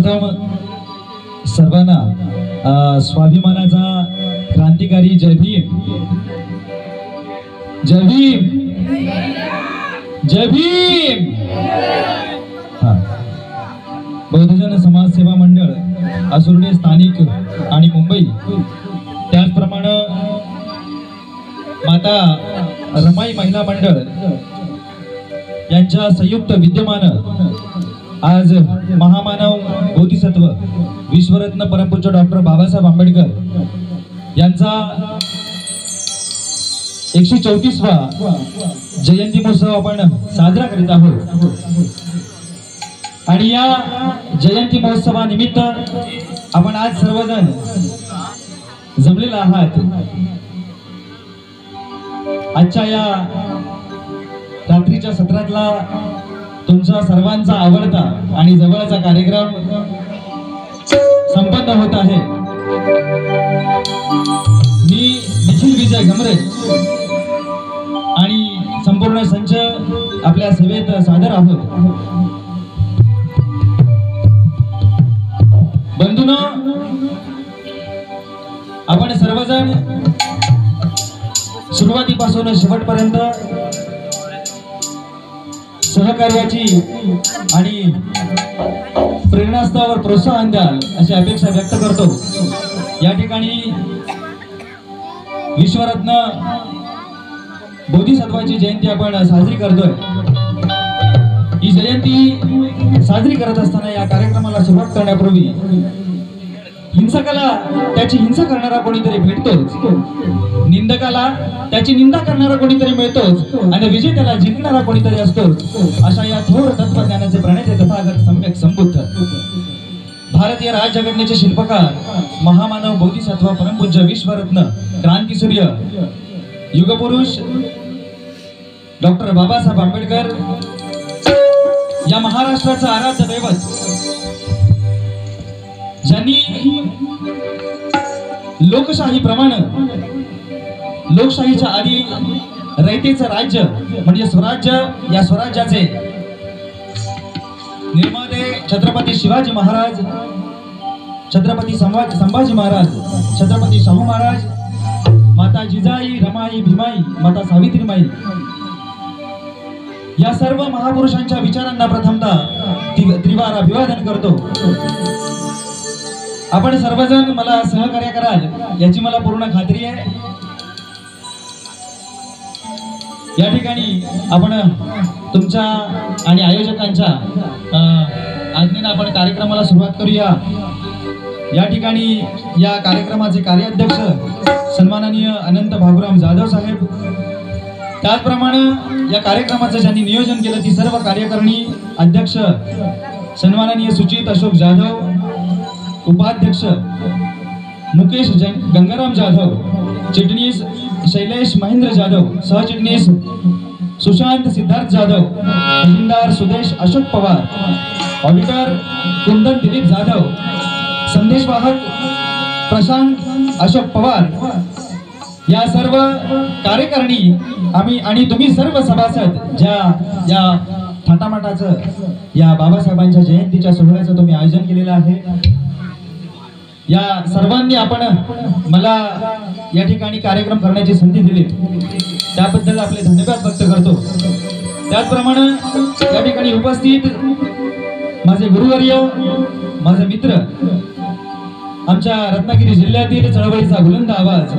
सर्वप्रथम सर्वांना स्वाभिमानाचा क्रांतिकारी जय भीम, जय भीम, जय भीम। बौद्धजन समाज सेवा मंडळ आसुर्डे स्थानिक आणि मुंबई, त्याचप्रमाणे माता रमाई महिला मंडळ यांच्या संयुक्त विद्यमानं आज महामानव बोधिसत्व विश्वरत्न परमपूज्य डॉक्टर बाबासाहेब आंबेडकर यांचा 134वा जयंती महोत्सव आपण साजरा करीत आहोत। आणि या जयंती महोत्सवानिमित्त आपण आज सर्वजण जमलेला आहात। आजच्या या रात्रीच्या सत्रातला तुमचा सर्वांचा आवडता आणि जवळचा कार्यक्रम संपन्न होत आहे। मी निखिल विजय घमरे आणि संपूर्ण संच आपल्या सेवेत सादर आहोत। बंधूंनो, आपण सर्वजण सुरुवातीपासून शेवटपर्यंत सहकार्याची आणि प्रेरणास्थावर प्रोत्साहन द्याल अशी अपेक्षा व्यक्त करतो। या ठिकाणी विश्वरत्न बोधिसत्वाची जयंती आपण साजरी करतोय। ही जयंती साजरी करत असताना या कार्यक्रमाला सुरुवात करण्यापूर्वी हिंसकाला त्याची हिंसा करणारा कोणीतरी भेटतोच, निंदकाला त्याची निंदा करणारा कोणीतरी मिळतोच आणि विजेत्याला जिंकणारा कोणीतरी असतोच। अशा या थोर तत्वज्ञानाचे प्रणेते तथागत सम्यक संबुद्ध भारतीय राज्यघटनेचे शिल्पकार महामानव बोधिसत्व परमपूज्य विश्वरत्न क्रांतीसूर्य युगपुरुष डॉक्टर बाबासाहेब आंबेडकर या महाराष्ट्राचं आराध्य दैवत, ज्यांनी लोकशाही प्रमाणे लोकशाहीच्या आधी रयतेचं राज्य म्हणजे स्वराज्य, या स्वराज्याचे निर्माते छत्रपती शिवाजी महाराज, छत्रपती संभाजी महाराज, छत्रपती शाहू महाराज, माता जिजाई, रमाई, भीमाई, माता सावित्रीमाई या सर्व महापुरुषांच्या विचारांना प्रथमतः त्रिवार अभिवादन करतो। आपण सर्वजण मला सहकार्य कराल याची मला पूर्ण खात्री आहे। या ठिकाणी आपण तुमच्या आणि आयोजकांच्या आज्ञेने आपण कार्यक्रमाला सुरुवात करूया। या ठिकाणी या कार्यक्रमाचे कार्याध्यक्ष सन्माननीय अनंत भागुराम जाधव साहेब, त्याचप्रमाणे या कार्यक्रमाचं ज्यांनी नियोजन केलं ती सर्व कार्यकारिणी अध्यक्ष सन्माननीय सुचित अशोक जाधव, उपाध्यक्ष मुकेश गंगाराम जाधव, चिटणीस शैलेश महेंद्र जाधव, सहचिटणीस सुशांत सिद्धार्थ जाधव, खजिनदार सुदेश अशोक पवार, ऑडिटर कुंदन दिलीप जाधव, संदेशवाहक प्रशांत अशोक पवार, या सर्व कार्यकारिणी आम्ही आणि तुम्ही सर्व सभासद ज्या या थाटामाटाचं या बाबासाहेबांच्या जयंतीच्या सोहळ्याचं तुम्ही आयोजन केलेलं आहे, या सर्वांनी आपण मला या ठिकाणी कार्यक्रम करण्याची संधी दिली त्याबद्दल आपले धन्यवाद व्यक्त करतो। त्याचप्रमाणे या ठिकाणी उपस्थित माझे गुरुवर्य, माझे मित्र, आमच्या रत्नागिरी जिल्ह्यातील चळवळीचा बुलंद आवाज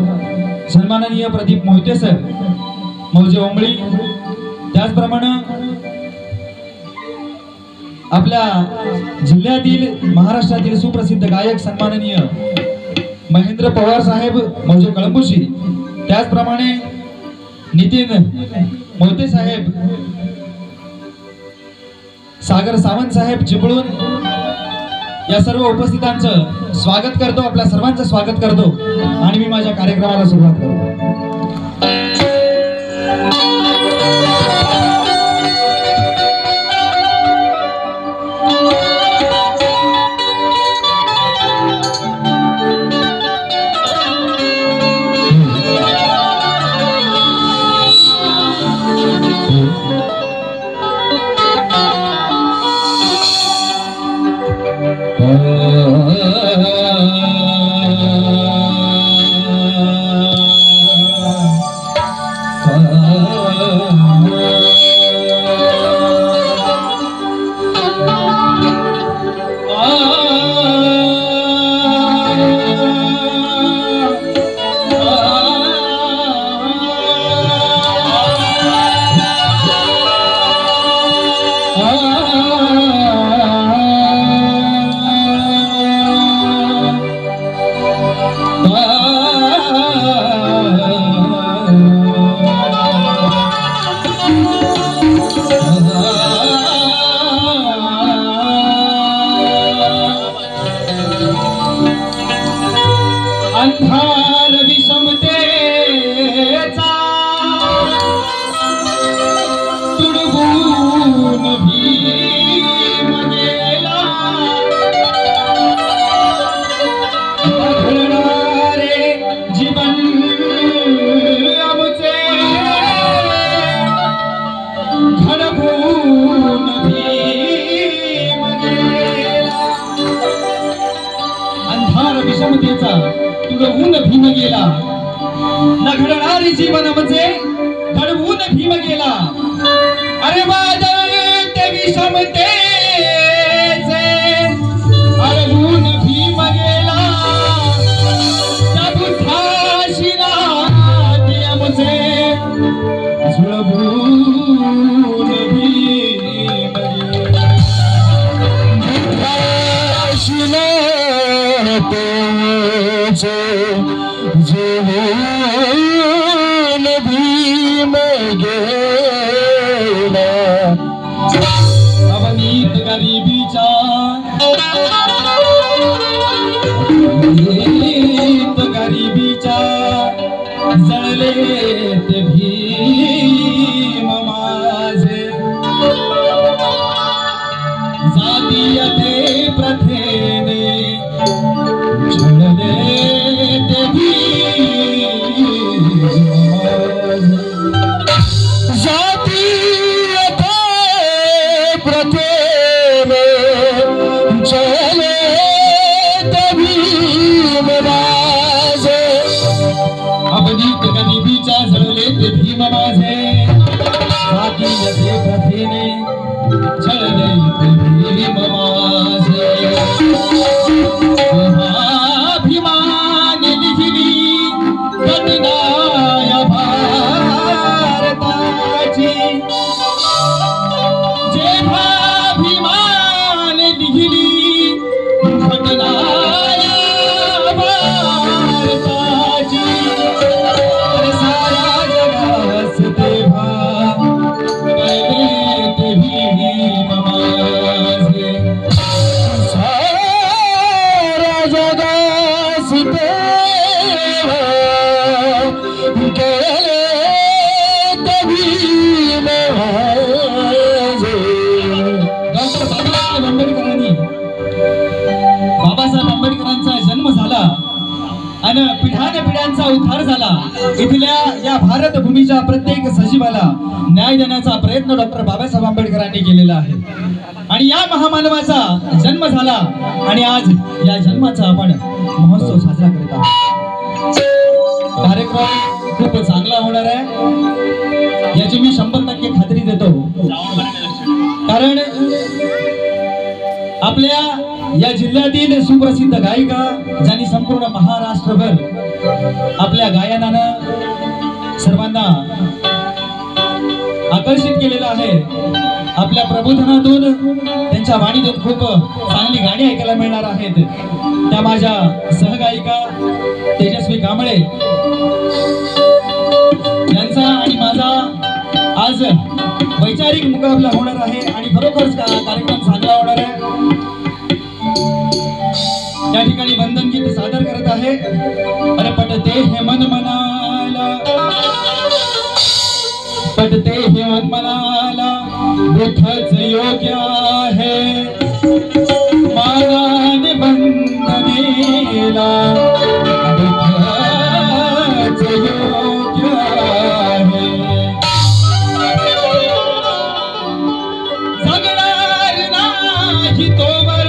सन्माननीय प्रदीप मोहिते सर, मौजे ओंबळी, त्याचप्रमाणे आपल्या जिल्ह्यातील महाराष्ट्रातील सुप्रसिद्ध गायक सन्माननीय महेंद्र पवार साहेब, मौजे कळंबुशी, त्याचप्रमाणे नितीन मोहिते साहेब, सागर सावंत साहेब चिपळूण, या सर्व उपस्थितांचं स्वागत करतो, आपल्या सर्वांचं स्वागत करतो आणि मी माझ्या कार्यक्रमाला सुरुवात करतो। अंधार विषमतेचा तुडवून भीम गेला, घडणारे जीवन आमचे घडवून भीम गेला. अंधार विषमतेचा तुडवून भीम गेला, न घडणारे जीवन म्हणजे घडवून भीम गेला. अरे वादळते विषमतेचे अडवून भीम गेला, त्या बुद्धाशी नाते आमचे जुळवून भीम गेला. बुद्धाशी नाते जुळवून भीम गेला. अवनीत गरिबीच्या जळले ते भीम माझे, जातीयते प्रथेने झळले ते भीम माझे. जातीयते प्रथेने झळले ते भीम माझे, अवनीत गरिबीच्या झळले ते भीम माझे, जातीयते प्रथेने झळले ते भीम माझे. महाभिमानी लिहिली घटना या भारताची, जेव्हा अभिमान लिहिली घटना या भारताची, साऱ्या जगास तेव्हा कळले ते भीम माझे. साऱ्या जगास तेव्हा कळले ते भीम माझे. डॉक्टर बाबासाहेब आंबेडकरांनी, बाबासाहेब आंबेडकरांचा जन्म झाला आणि पिढ्यानपिढ्यांचा उद्धार झाला. इथल्या या भारत भूमीच्या प्रत्येक सजीवाला न्याय देण्याचा प्रयत्न डॉक्टर बाबासाहेब आंबेडकरांनी केलेला आहे. आणि या महामानवाचा जन्म झाला आणि आज या जन्माचा आपण महोत्सव साजरा करत आहोत. कार्यक्रम खूप चांगला होणार आहे याची मी 100% खात्री देतो. कारण आपल्या या जिल्ह्यातील सुप्रसिद्ध गायिका ज्यांनी संपूर्ण महाराष्ट्रभर आपल्या गायनानं सर्वांना आकर्षित केलेलं आहे. आपल्या प्रबोधनातून त्यांच्या वाणीतून खूप चांगली गाणी ऐकायला मिळणार आहेत. त्या माझ्या सहगायिका तेजस्वी कांबळे यांचा आणि माझा आज वैचारिक मुकाबला होणार आहे आणि खरोखरच कार्यक्रम चांगला होणार आहे. या ठिकाणी वंदन गीत सादर करत आहे. अरे पटते हे मन मनाला, पटते हे मन मनाला, बुद्धच योग्य आहे मानाने बंधनेला, बुद्धच योग्य आहे. जगणार नाही तोवर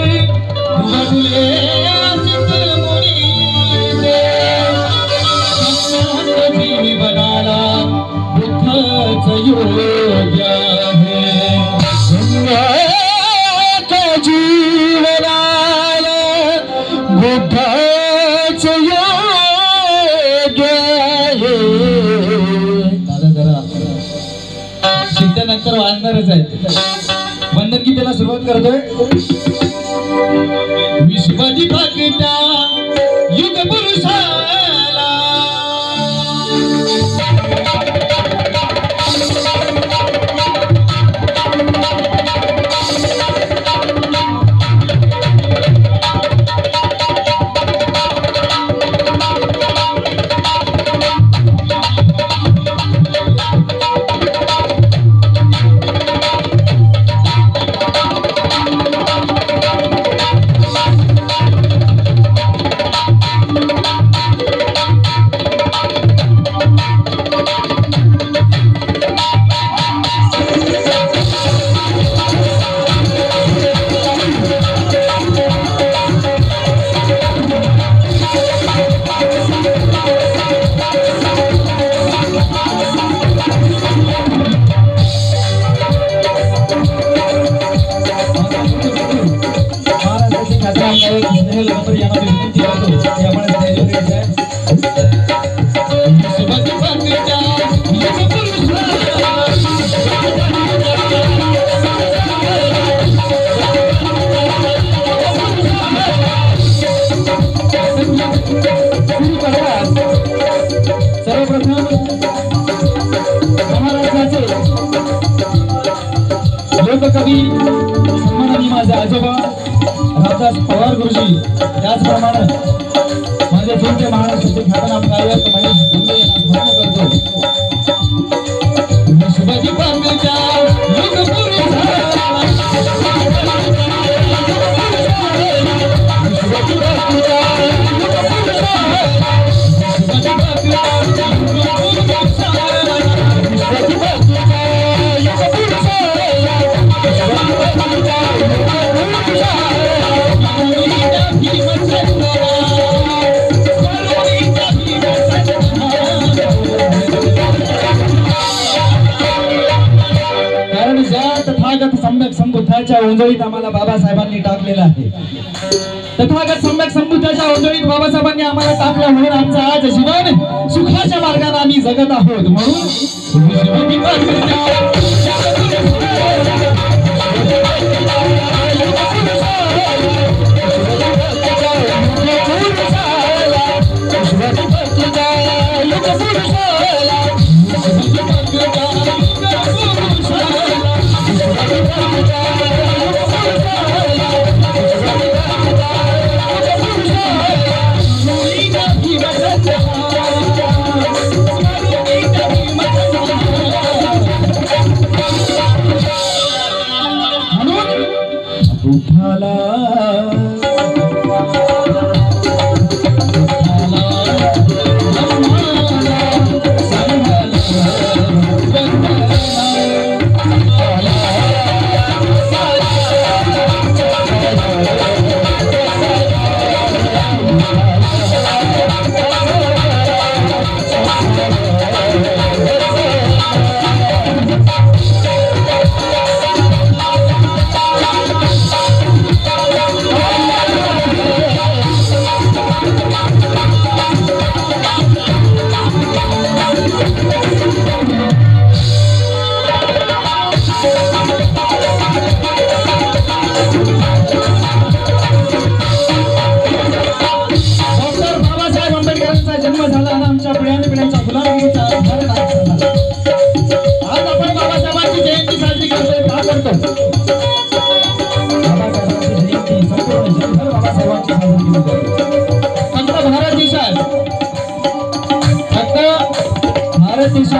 येणारच आहेत. वंदन गीतेला सुरुवात करतोय. विश्वदीपकटा युग पुरुषाला लोककवी सन्माननीय माझे आजोबा रामदास पवार गुरुजी, त्याचप्रमाणे माझे जोडते महाराष्ट्राचे ख्यातनाम गायक महेश गुंडे यांना स्मरण करतो. विश्वदीपकटा युग पुरुषाला तथागत सम्यक संबुद्धाच्या ओंजळीत आम्हाला बाबासाहेबांनी टाकलेलं आहे. तथागत सम्यक संबुद्धाच्या ओंजळीत बाबासाहेबांनी आम्हाला टाकलं म्हणून आमचं आज जीवन सुखाच्या मार्गाने आम्ही जगत आहोत. म्हणून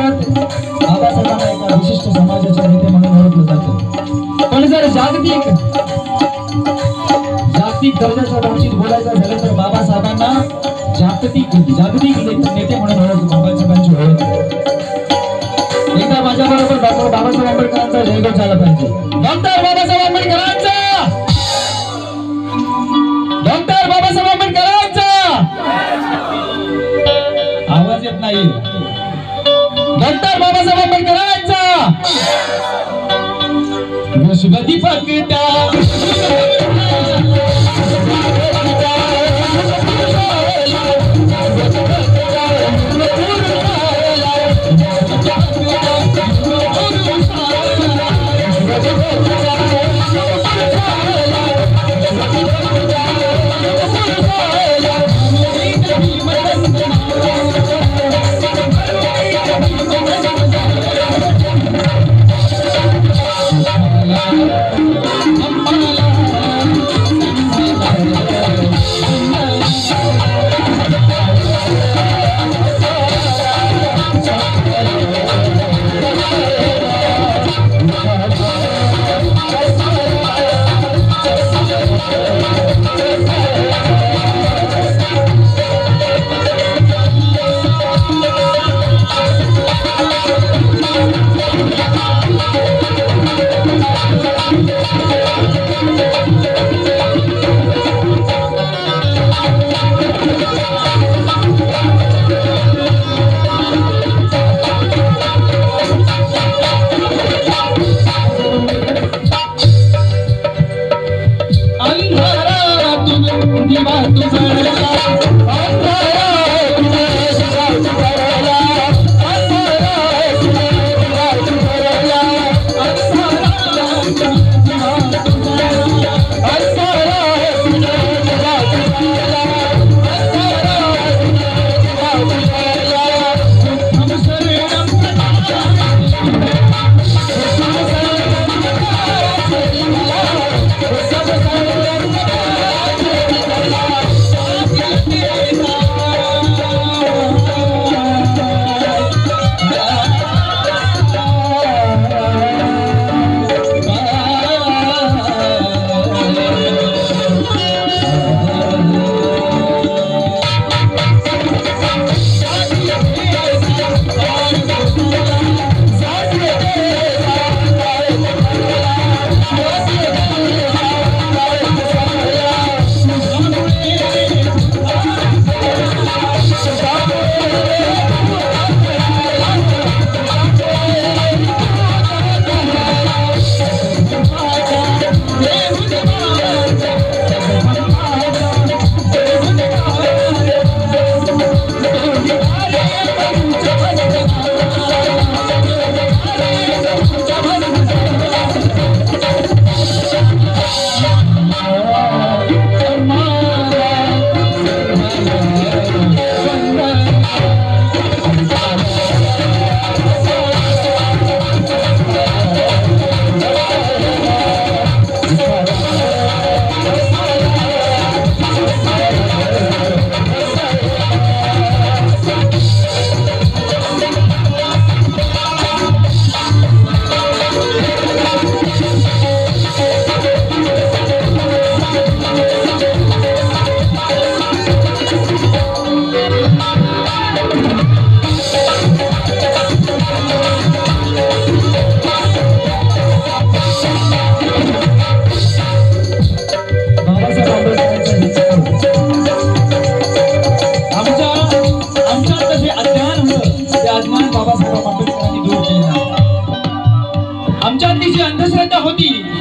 बाबासाहेबांना एका विशिष्ट समाजाचे नेते म्हणून ओळखलं जातं. पण जर जागतिक दर्जाच्या बाबतीत बोलायचं झालं तर बाबासाहेबांना जागतिक नेते म्हणून बाबासाहेबांची ओळख. एकदा माझ्या बरोबर डॉक्टर बाबासाहेब आंबेडकरांचा जयघोष झाला पाहिजे. डॉक्टर बाबासाहेब आंबेडकरांचा, डॉक्टर बाबासाहेब आंबेडकरांचा. आवाज येत नाही. डॉक्टर बाबासाहेब आंबेडकरांचा. विश्वदीपकटा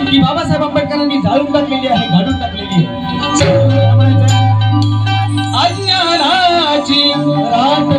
की बाबासाहेब आंबेडकरांनी जाळून टाकलेली आहे, घालून टाकलेली आहे. अज्ञानाची रात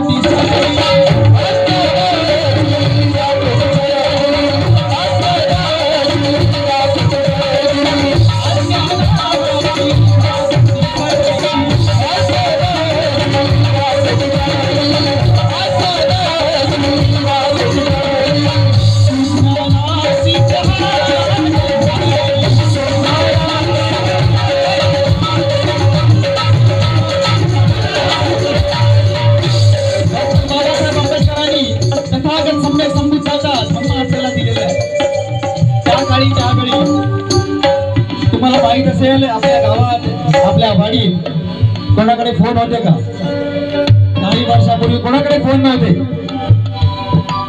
तुम्हाला माहित असेल, आपल्या गावात आपल्या वाडीत कोणाकडे फोन होते का? काही वर्षापूर्वी कोणाकडे फोन नव्हते.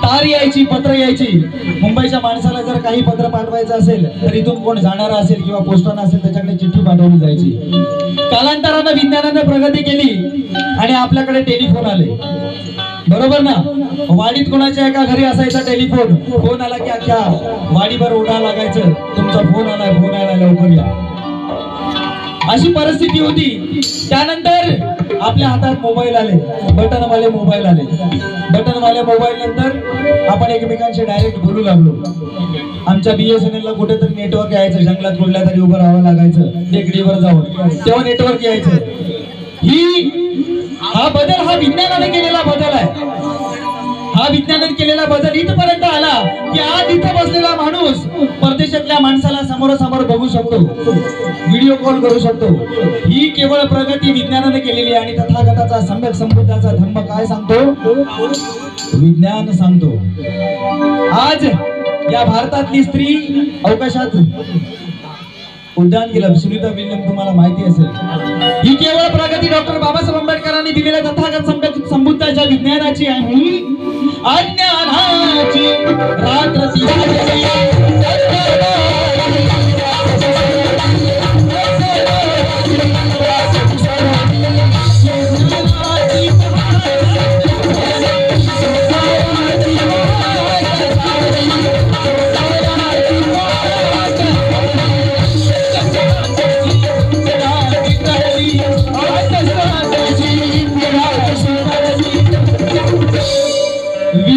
तार यायची, पत्र यायची. मुंबईच्या माणसाला जर काही पत्र पाठवायचं असेल तर इथून कोण जाणारा असेल किंवा पोस्टानं असेल त्याच्याकडे चिठ्ठी पाठवली जायची. कालांतरानं विज्ञानानं प्रगती केली आणि आपल्याकडे टेलिफोन आले, बरोबर ना? वाडीत कोणाच्या एका घरी असायचा टेलिफोन. फोन आला की अख्ख्या वाडीभर ओढा लागायचं, तुमचा फोन आला, फोन आला, लवकर या. अशी परिस्थिती होती. त्यानंतर आपल्या हातात मोबाईल आले, बटनवाले मोबाईल आले. बटनवाल्या मोबाईल नंतर आपण एकमेकांशी डायरेक्ट बोलू लागलो. आमच्या BSNL ला कुठेतरी नेटवर्क यायचं, जंगलात कुठल्या तरी उभं राहावं लागायचं टेकडीवर जाऊन, तेव्हा नेटवर्क यायचं. हा बदल हा विज्ञानाने केलेला बदल आहे. हा विज्ञानाने केलेला बदल इथपर्यंत आला की आज इथं बसलेला माणूस परदेशातल्या माणसाला समोरासमोर बघू शकतो, व्हिडिओ कॉल करू शकतो. ही केवळ प्रगती विज्ञानाने केलेली आहे. आणि तथागताचा सम्यक संबुद्धाचा धर्म काय सांगतो? विज्ञान सांगतो. आज या भारतातली स्त्री अवकाशात उड्डाण केलं. सुनीता विल्यम तुम्हाला माहिती असेल. ही केवळ प्रगती डॉक्टर बाबासाहेब आंबेडकरांनी दिलेल्या तथागत संबुद्धाच्या विज्ञानाची आणि अज्ञानाची रात्र ती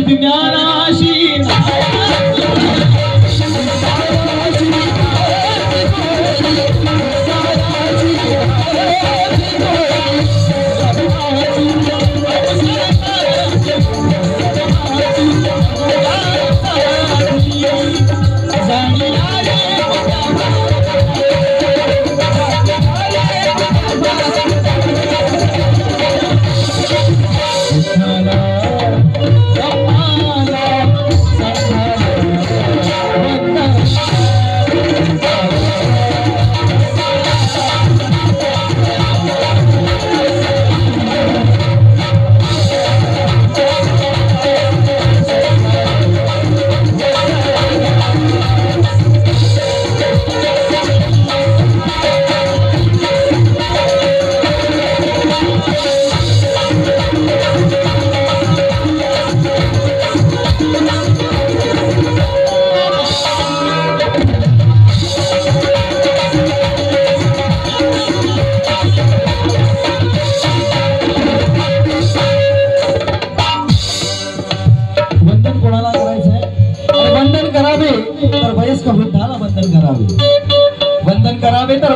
विज्ञानाशी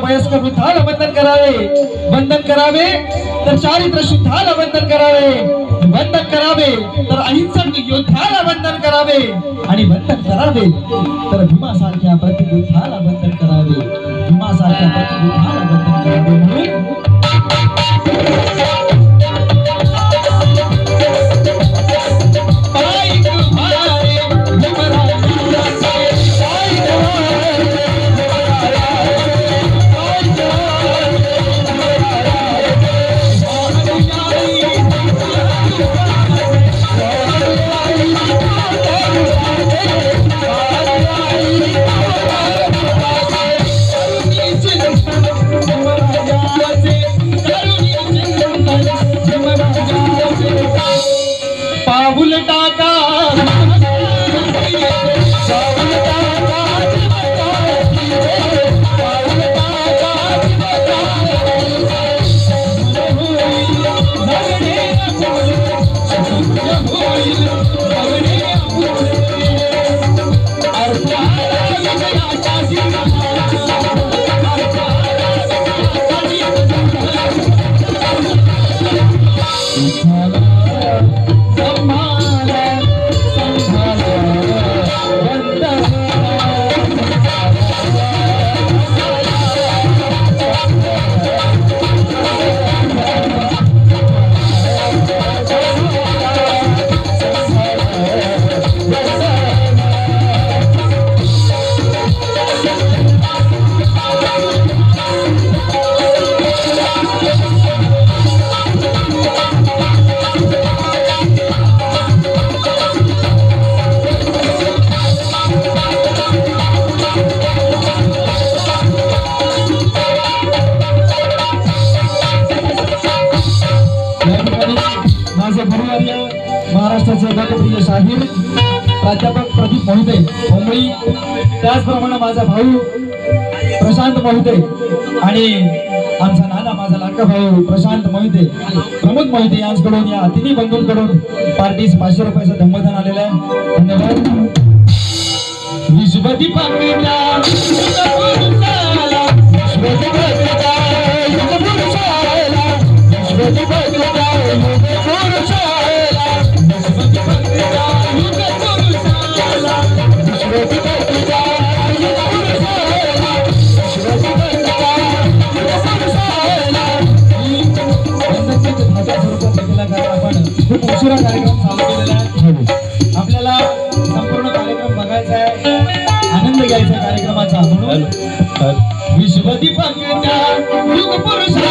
वयस्क वृद्धाला बंधन करावे, बंधन करावे तर चारित्र शुद्धाला बंधन करावे, बंधन करावे तर अहिंसक योद्ध्याला बंधन करावे आणि बंधन करावे तर भीमासारख्या प्रतिबुद्धाला बंधन करावे, भीमासारख्या प्रतिबुद्धाला बंधन करावे. म्हणून महाराष्ट्राचे लोकप्रिय शाहीर प्राध्यापक प्रदीप मोहिते मुंबई, त्याचप्रमाणे माझा भाऊ प्रशांत मोहिते आणि आमचा नाना माझा लाडका भाऊ प्रशांत मोहिते, प्रमोद मोहिते यांच्याकडून या तिन्ही बंधूंकडून पार्टीस 500 रुपयाचं धम्मदान आलेलं आहे. धन्यवाद. खूप उशिरा कार्यक्रम चालू केलेला आहे. आपल्याला संपूर्ण कार्यक्रम बघायचा आहे, आनंद घ्यायचा कार्यक्रमाचा. म्हणून शुभदीपक त्या युग पुरुषा